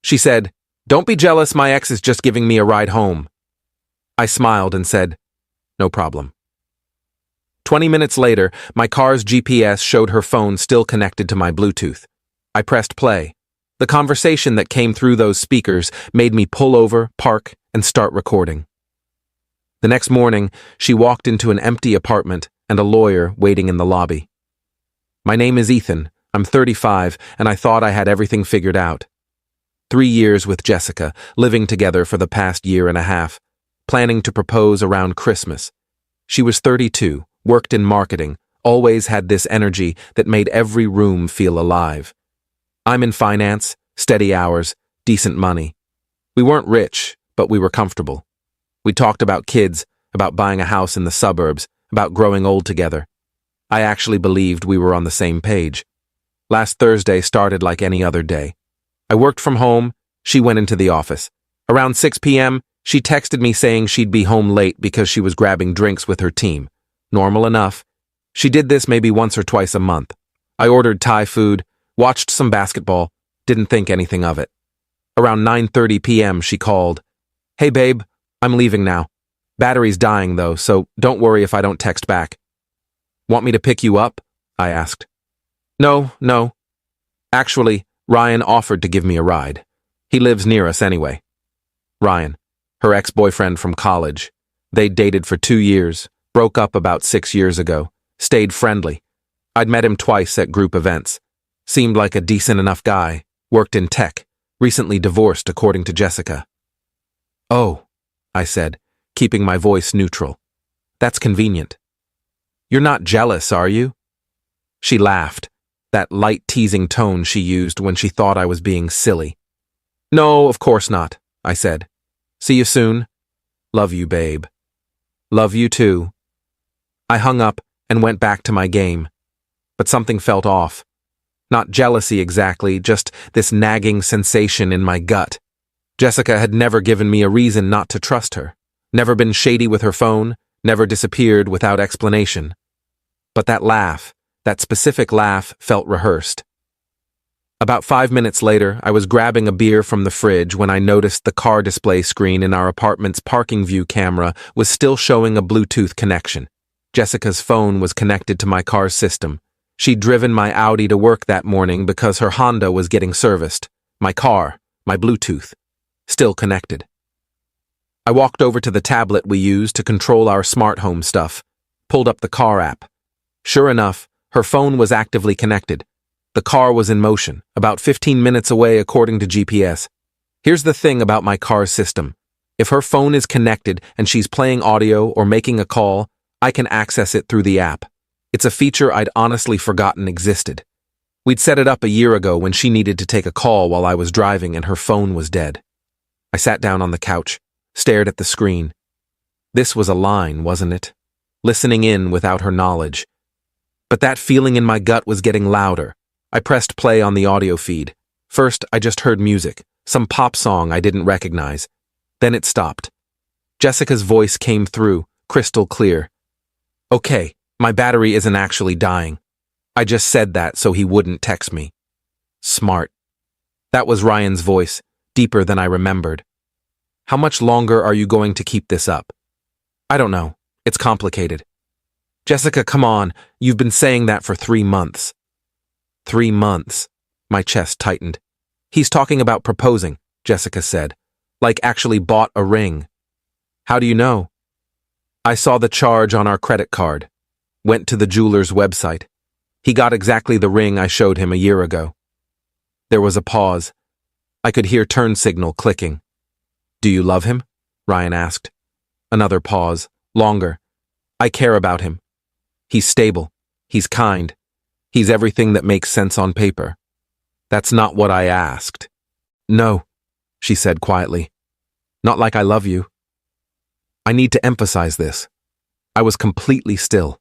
She said, "Don't be jealous, my ex is just giving me a ride home." I smiled and said, "No problem." 20 minutes later, my car's GPS showed her phone still connected to my Bluetooth. I pressed play. The conversation that came through those speakers made me pull over, park, and start recording. The next morning, she walked into an empty apartment and a lawyer waiting in the lobby. "My name is Ethan. I'm 35, and I thought I had everything figured out. 3 years with Jessica, living together for the past year and a half, planning to propose around Christmas. She was 32, worked in marketing, always had this energy that made every room feel alive. I'm in finance, steady hours, decent money. We weren't rich, but we were comfortable. We talked about kids, about buying a house in the suburbs, about growing old together. I actually believed we were on the same page. Last Thursday started like any other day. I worked from home, she went into the office. Around 6 p.m., she texted me saying she'd be home late because she was grabbing drinks with her team. Normal enough. She did this maybe once or twice a month. I ordered Thai food, watched some basketball, didn't think anything of it. Around 9:30 p.m., she called. "Hey babe, I'm leaving now. Battery's dying though, so don't worry if I don't text back." "Want me to pick you up?" I asked. No. Actually, Ryan offered to give me a ride. He lives near us anyway." Ryan, her ex-boyfriend from college. They'd dated for 2 years, broke up about 6 years ago, stayed friendly. I'd met him twice at group events. Seemed like a decent enough guy, worked in tech, recently divorced according to Jessica. "Oh," I said, keeping my voice neutral. "That's convenient. You're not jealous, are you?" She laughed, that light teasing tone she used when she thought I was being silly. "No, of course not," I said. "See you soon. Love you, babe." "Love you too." I hung up and went back to my game, but something felt off. Not jealousy exactly, just this nagging sensation in my gut. Jessica had never given me a reason not to trust her, never been shady with her phone, never disappeared without explanation. But that laugh, that specific laugh, felt rehearsed. About 5 minutes later, I was grabbing a beer from the fridge when I noticed the car display screen in our apartment's parking view camera was still showing a Bluetooth connection. Jessica's phone was connected to my car's system. She'd driven my Audi to work that morning because her Honda was getting serviced. My car, my Bluetooth, still connected. I walked over to the tablet we use to control our smart home stuff, pulled up the car app. Sure enough, her phone was actively connected. The car was in motion, about 15 minutes away according to GPS. Here's the thing about my car's system. If her phone is connected and she's playing audio or making a call, I can access it through the app. It's a feature I'd honestly forgotten existed. We'd set it up a year ago when she needed to take a call while I was driving and her phone was dead. I sat down on the couch, stared at the screen. This was a line, wasn't it? Listening in without her knowledge. But that feeling in my gut was getting louder. I pressed play on the audio feed. First, I just heard music, some pop song I didn't recognize. Then it stopped. Jessica's voice came through, crystal clear. "Okay, my battery isn't actually dying." I just said that so he wouldn't text me. Smart. That was Ryan's voice, deeper than I remembered. "How much longer are you going to keep this up?" "I don't know. It's complicated." "Jessica, come on. You've been saying that for 3 months. 3 months. My chest tightened. "He's talking about proposing," Jessica said. "Like actually bought a ring." "How do you know?" "I saw the charge on our credit card. Went to the jeweler's website. He got exactly the ring I showed him a year ago." There was a pause. I could hear turn signal clicking. "Do you love him?" Ryan asked. Another pause, longer. "I care about him. He's stable. He's kind. He's everything that makes sense on paper." "That's not what I asked." "No," she said quietly. "Not like I love you." I need to emphasize this. I was completely still.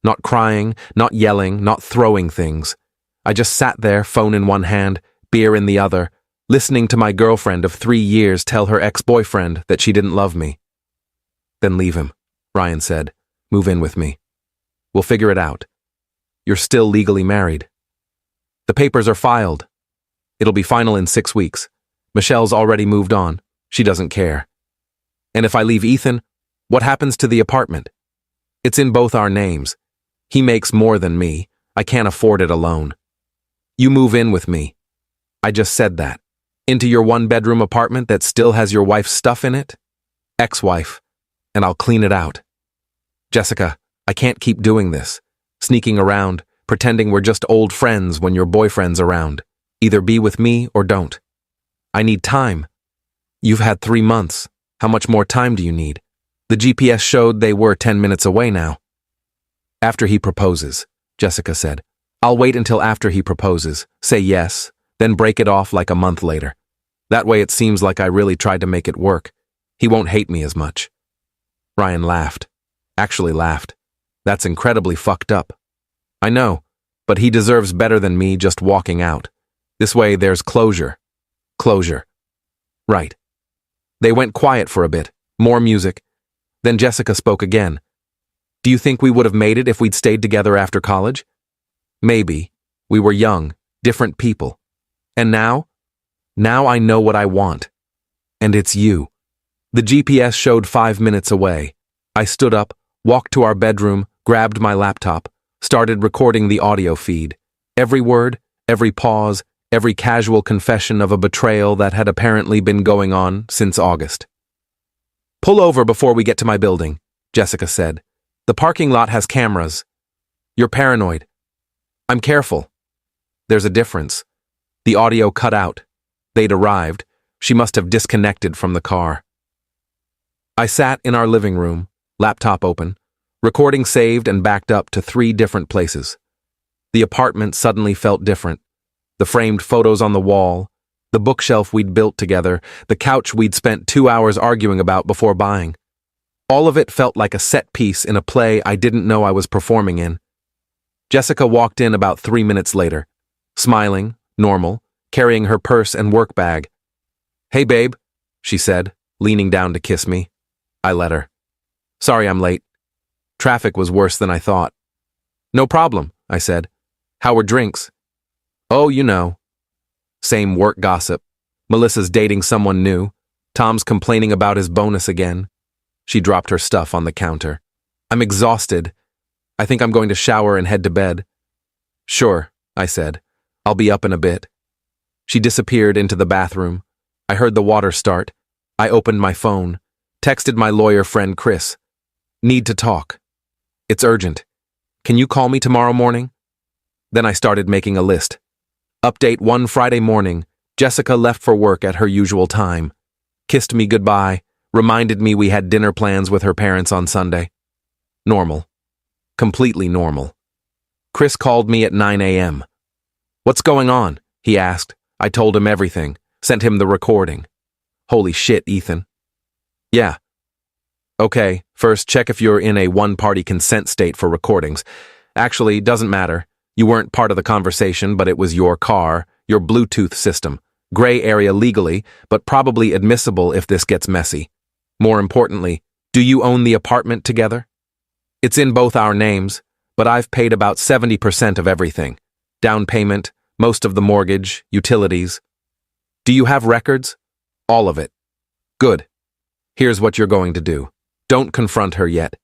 Not crying, not yelling, not throwing things. I just sat there, phone in one hand, beer in the other, listening to my girlfriend of 3 years tell her ex-boyfriend that she didn't love me. "Then leave him," Ryan said. "Move in with me. We'll figure it out. You're still legally married. The papers are filed. It'll be final in 6 weeks. Michelle's already moved on. She doesn't care. And if I leave Ethan, what happens to the apartment? It's in both our names. He makes more than me. I can't afford it alone. You move in with me. I just said that. Into your one-bedroom apartment that still has your wife's stuff in it? Ex-wife. And I'll clean it out. Jessica, I can't keep doing this. Sneaking around, pretending we're just old friends when your boyfriend's around. Either be with me or don't. I need time. You've had 3 months. How much more time do you need? The GPS showed they were 10 minutes away now. After he proposes, Jessica said. I'll wait until after he proposes, say yes, then break it off like a month later. That way it seems like I really tried to make it work. He won't hate me as much. Ryan laughed. Actually laughed. That's incredibly fucked up. I know, but he deserves better than me just walking out. This way there's closure. Closure. Right. They went quiet for a bit, more music. Then Jessica spoke again. Do you think we would have made it if we'd stayed together after college? Maybe. We were young, different people. And now? Now I know what I want. And it's you. The GPS showed 5 minutes away. I stood up, walked to our bedroom, grabbed my laptop, started recording the audio feed. Every word, every pause, every casual confession of a betrayal that had apparently been going on since August. Pull over before we get to my building, Jessica said. The parking lot has cameras. You're paranoid. I'm careful. There's a difference. The audio cut out. They'd arrived. She must have disconnected from the car. I sat in our living room, laptop open, recording saved and backed up to 3 different places. The apartment suddenly felt different. The framed photos on the wall, the bookshelf we'd built together, the couch we'd spent 2 hours arguing about before buying. All of it felt like a set piece in a play I didn't know I was performing in. Jessica walked in about 3 minutes later, smiling, normal, carrying her purse and work bag. Hey, babe, she said, leaning down to kiss me. I let her. Sorry I'm late. Traffic was worse than I thought. No problem, I said. How were drinks? Oh, you know. Same work gossip. Melissa's dating someone new. Tom's complaining about his bonus again. She dropped her stuff on the counter. I'm exhausted. I think I'm going to shower and head to bed. Sure, I said. I'll be up in a bit. She disappeared into the bathroom. I heard the water start. I opened my phone, texted my lawyer friend Chris. Need to talk. It's urgent. Can you call me tomorrow morning? Then I started making a list. Update 1 Friday morning. Jessica left for work at her usual time. Kissed me goodbye. Reminded me we had dinner plans with her parents on Sunday. Normal. Completely normal. Chris called me at 9 a.m. What's going on? He asked. I told him everything. Sent him the recording. Holy shit, Ethan. Yeah. Okay, first check if you're in a one-party consent state for recordings. Actually, doesn't matter. You weren't part of the conversation, but it was your car, your Bluetooth system. Gray area legally, but probably admissible if this gets messy. More importantly, do you own the apartment together? It's in both our names, but I've paid about 70% of everything. Down payment, most of the mortgage, utilities. Do you have records? All of it. Good. Here's what you're going to do. Don't confront her yet.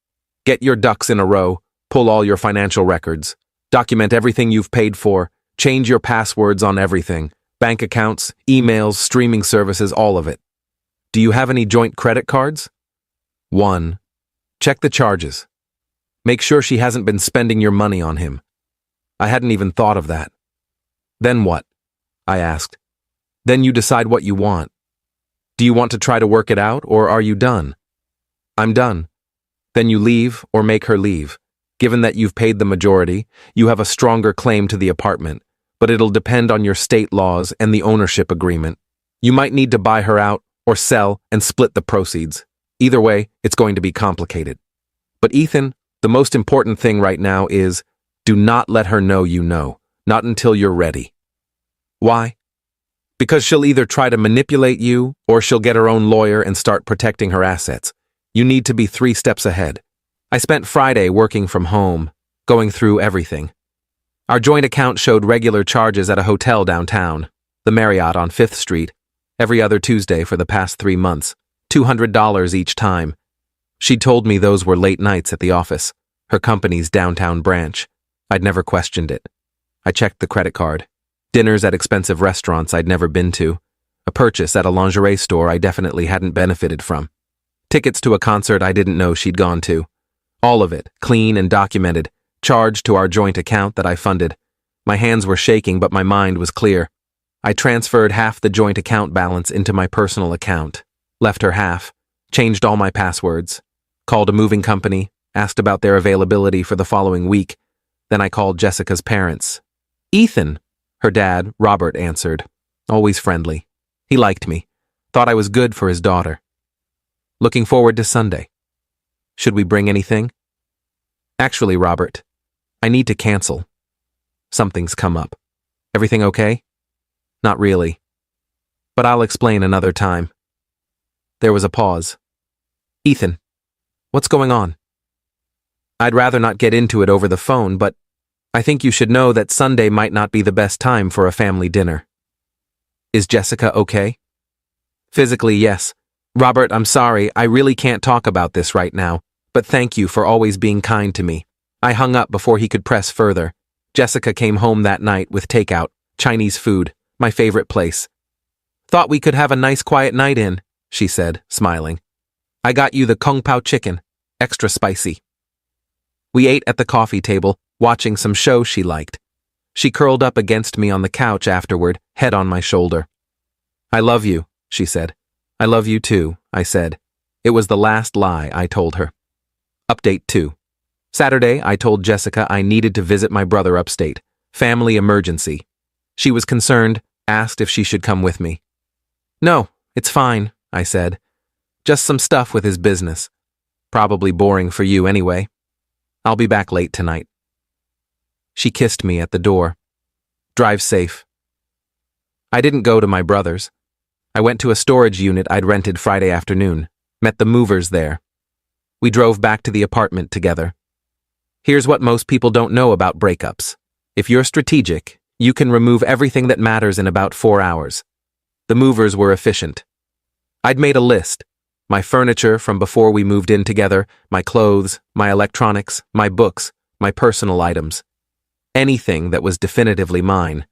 Get your ducks in a row, pull all your financial records, document everything you've paid for, change your passwords on everything, bank accounts, emails, streaming services, all of it. Do you have any joint credit cards? 1. Check the charges. Make sure she hasn't been spending your money on him. I hadn't even thought of that. Then what? I asked. Then you decide what you want. Do you want to try to work it out, or are you done? I'm done. Then you leave or make her leave. Given that you've paid the majority, you have a stronger claim to the apartment, but it'll depend on your state laws and the ownership agreement. You might need to buy her out or sell and split the proceeds. Either way, it's going to be complicated. But Ethan, the most important thing right now is, do not let her know you know, not until you're ready. Why? Because she'll either try to manipulate you or she'll get her own lawyer and start protecting her assets. You need to be 3 steps ahead. I spent Friday working from home, going through everything. Our joint account showed regular charges at a hotel downtown, the Marriott on 5th Street, Every other Tuesday for the past 3 months, $200 each time. She'd told me those were late nights at the office, her company's downtown branch. I'd never questioned it. I checked the credit card. Dinners at expensive restaurants I'd never been to. A purchase at a lingerie store I definitely hadn't benefited from. Tickets to a concert I didn't know she'd gone to. All of it, clean and documented, charged to our joint account that I funded. My hands were shaking, but my mind was clear. I transferred half the joint account balance into my personal account, left her half, changed all my passwords, called a moving company, asked about their availability for the following week. Then I called Jessica's parents. Ethan, her dad, Robert, answered. Always friendly. He liked me. Thought I was good for his daughter. Looking forward to Sunday. Should we bring anything? Actually, Robert, I need to cancel. Something's come up. Everything okay? Not really. But I'll explain another time. There was a pause. Ethan, what's going on? I'd rather not get into it over the phone, but I think you should know that Sunday might not be the best time for a family dinner. Is Jessica okay? Physically, yes. Robert, I'm sorry, I really can't talk about this right now, but thank you for always being kind to me. I hung up before he could press further. Jessica came home that night with takeout, Chinese food, my favorite place. Thought we could have a nice quiet night in, she said, smiling. I got you the Kung Pao chicken, extra spicy. We ate at the coffee table, watching some show she liked. She curled up against me on the couch afterward, head on my shoulder. I love you, she said. I love you too, I said. It was the last lie I told her. Update 2. Saturday, I told Jessica I needed to visit my brother upstate. Family emergency. She was concerned, asked if she should come with me. No, it's fine, I said. Just some stuff with his business. Probably boring for you anyway. I'll be back late tonight. She kissed me at the door. Drive safe. I didn't go to my brother's. I went to a storage unit I'd rented Friday afternoon, met the movers there. We drove back to the apartment together. Here's what most people don't know about breakups. If you're strategic, you can remove everything that matters in about 4 hours. The movers were efficient. I'd made a list. My furniture from before we moved in together, my clothes, my electronics, my books, my personal items. Anything that was definitively mine.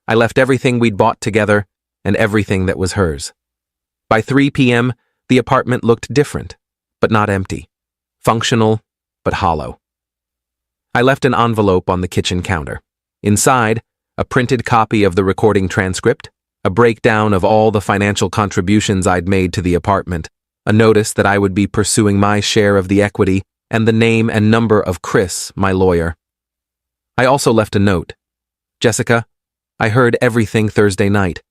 I left everything we'd bought together and everything that was hers. By 3 p.m., the apartment looked different, but not empty. Functional, but hollow. I left an envelope on the kitchen counter. Inside, a printed copy of the recording transcript, a breakdown of all the financial contributions I'd made to the apartment, a notice that I would be pursuing my share of the equity, and the name and number of Chris, my lawyer. I also left a note. Jessica, I heard everything Thursday night.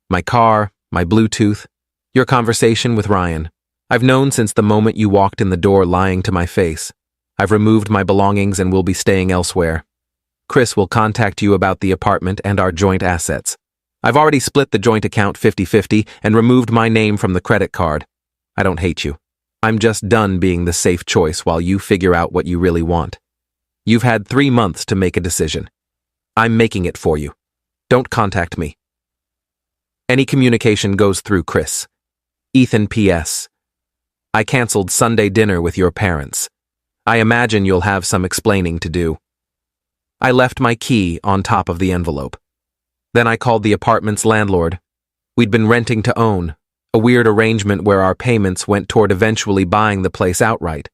My car, my Bluetooth, your conversation with Ryan. I've known since the moment you walked in the door lying to my face. I've removed my belongings and will be staying elsewhere. Chris will contact you about the apartment and our joint assets. I've already split the joint account 50-50 and removed my name from the credit card. I don't hate you. I'm just done being the safe choice while you figure out what you really want. You've had 3 months to make a decision. I'm making it for you. Don't contact me. Any communication goes through Chris. Ethan P.S. I canceled Sunday dinner with your parents. I imagine you'll have some explaining to do. I left my key on top of the envelope. Then I called the apartment's landlord. We'd been renting to own, a weird arrangement where our payments went toward eventually buying the place outright.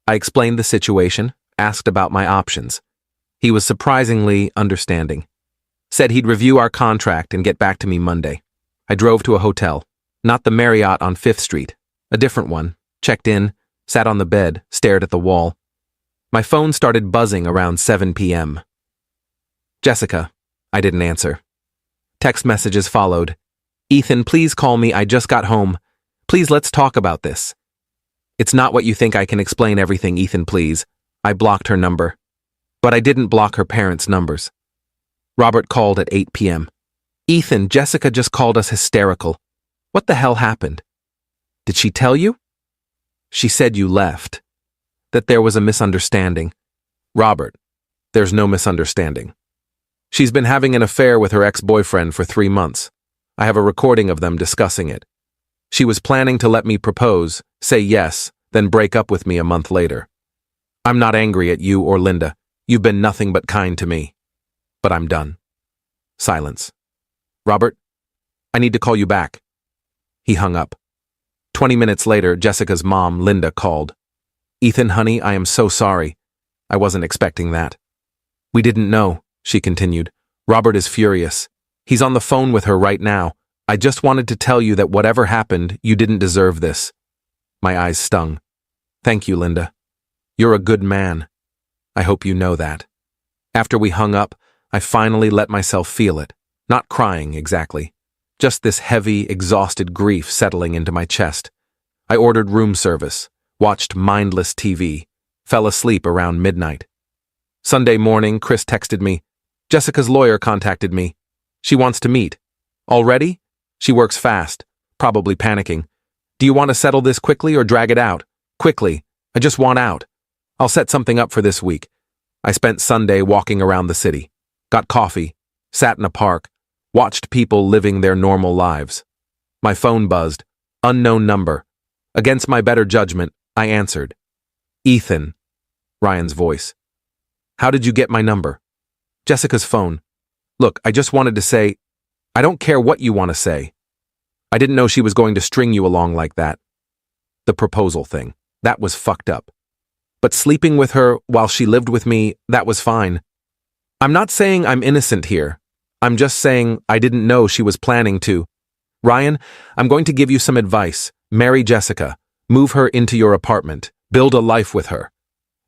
I explained the situation, asked about my options. He was surprisingly understanding. Said he'd review our contract and get back to me Monday. I drove to a hotel, not the Marriott on 5th Street, a different one, checked in, sat on the bed, stared at the wall. My phone started buzzing around 7 p.m. Jessica, I didn't answer. Text messages followed. Ethan, please call me, I just got home. Please let's talk about this. It's not what you think, I can explain everything, Ethan, please. I blocked her number. But I didn't block her parents' numbers. Robert called at 8 p.m. Ethan, Jessica just called us hysterical. What the hell happened? Did she tell you? She said you left. That there was a misunderstanding. Robert, there's no misunderstanding. She's been having an affair with her ex-boyfriend for 3 months. I have a recording of them discussing it. She was planning to let me propose, say yes, then break up with me a month later. I'm not angry at you or Linda. You've been nothing but kind to me. But I'm done. Silence. Robert, I need to call you back. He hung up. 20 minutes later, Jessica's mom, Linda, called. Ethan, honey, I am so sorry. I wasn't expecting that. We didn't know, she continued. Robert is furious. He's on the phone with her right now. I just wanted to tell you that whatever happened, you didn't deserve this. My eyes stung. Thank you, Linda. You're a good man. I hope you know that. After we hung up, I finally let myself feel it. Not crying, exactly. Just this heavy, exhausted grief settling into my chest. I ordered room service, watched mindless TV, fell asleep around midnight. Sunday morning, Chris texted me. Jessica's lawyer contacted me. She wants to meet. Already? She works fast, probably panicking. Do you want to settle this quickly or drag it out? Quickly. I just want out. I'll set something up for this week. I spent Sunday walking around the city, got coffee, sat in a park, watched people living their normal lives. My phone buzzed. Unknown number. Against my better judgment, I answered. Ethan. Ryan's voice. How did you get my number? Jessica's phone. Look, I just wanted to say, I don't care what you want to say. I didn't know she was going to string you along like that. The proposal thing. That was fucked up. But sleeping with her while she lived with me, that was fine. I'm not saying I'm innocent here. I'm just saying I didn't know she was planning to. Ryan, I'm going to give you some advice. Marry Jessica. Move her into your apartment. Build a life with her.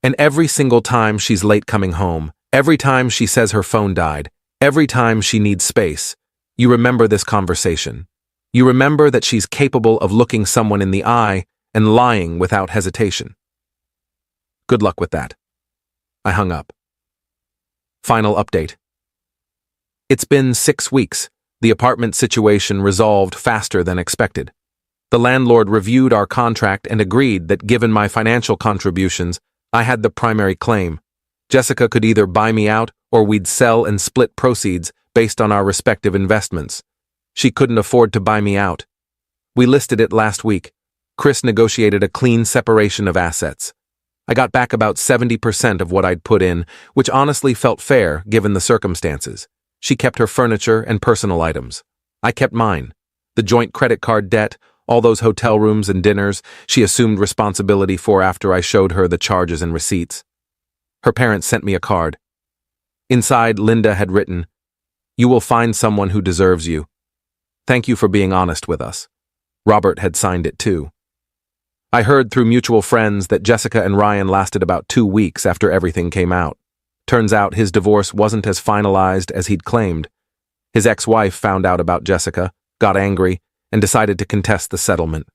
And every single time she's late coming home, every time she says her phone died, every time she needs space, you remember this conversation. You remember that she's capable of looking someone in the eye and lying without hesitation. Good luck with that. I hung up. Final update. It's been 6 weeks. The apartment situation resolved faster than expected. The landlord reviewed our contract and agreed that given my financial contributions, I had the primary claim. Jessica could either buy me out or we'd sell and split proceeds based on our respective investments. She couldn't afford to buy me out. We listed it last week. Chris negotiated a clean separation of assets. I got back about 70% of what I'd put in, which honestly felt fair given the circumstances. She kept her furniture and personal items. I kept mine. The joint credit card debt, all those hotel rooms and dinners she assumed responsibility for after I showed her the charges and receipts. Her parents sent me a card. Inside, Linda had written, "You will find someone who deserves you. Thank you for being honest with us." Robert had signed it too. I heard through mutual friends that Jessica and Ryan lasted about 2 weeks after everything came out. Turns out his divorce wasn't as finalized as he'd claimed. His ex-wife found out about Jessica, got angry, and decided to contest the settlement.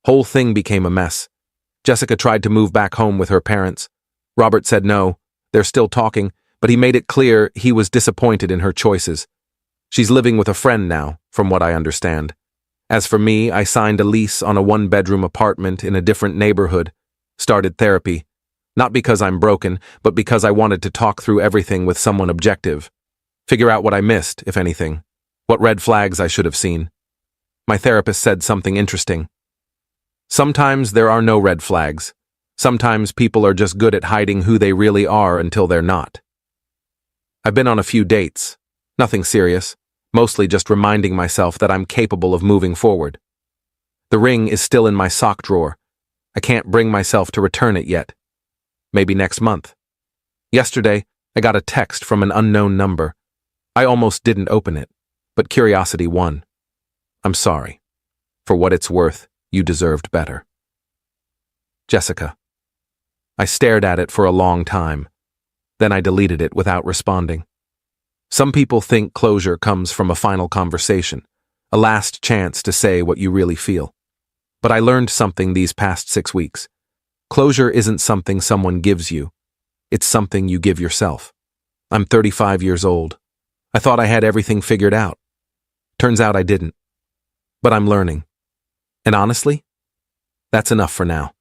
Whole thing became a mess. Jessica tried to move back home with her parents. Robert said no. They're still talking, but he made it clear he was disappointed in her choices. She's living with a friend now, from what I understand. As for me, I signed a lease on a 1-bedroom apartment in a different neighborhood, started therapy, not because I'm broken, but because I wanted to talk through everything with someone objective, figure out what I missed, if anything, what red flags I should have seen. My therapist said something interesting. Sometimes there are no red flags. Sometimes people are just good at hiding who they really are until they're not. I've been on a few dates, nothing serious. Mostly just reminding myself that I'm capable of moving forward. The ring is still in my sock drawer. I can't bring myself to return it yet. Maybe next month. Yesterday, I got a text from an unknown number. I almost didn't open it, but curiosity won. I'm sorry. For what it's worth, you deserved better. Jessica. I stared at it for a long time. Then I deleted it without responding. Some people think closure comes from a final conversation, a last chance to say what you really feel. But I learned something these past 6 weeks. Closure isn't something someone gives you. It's something you give yourself. I'm 35 years old. I thought I had everything figured out. Turns out I didn't. But I'm learning. And honestly, that's enough for now.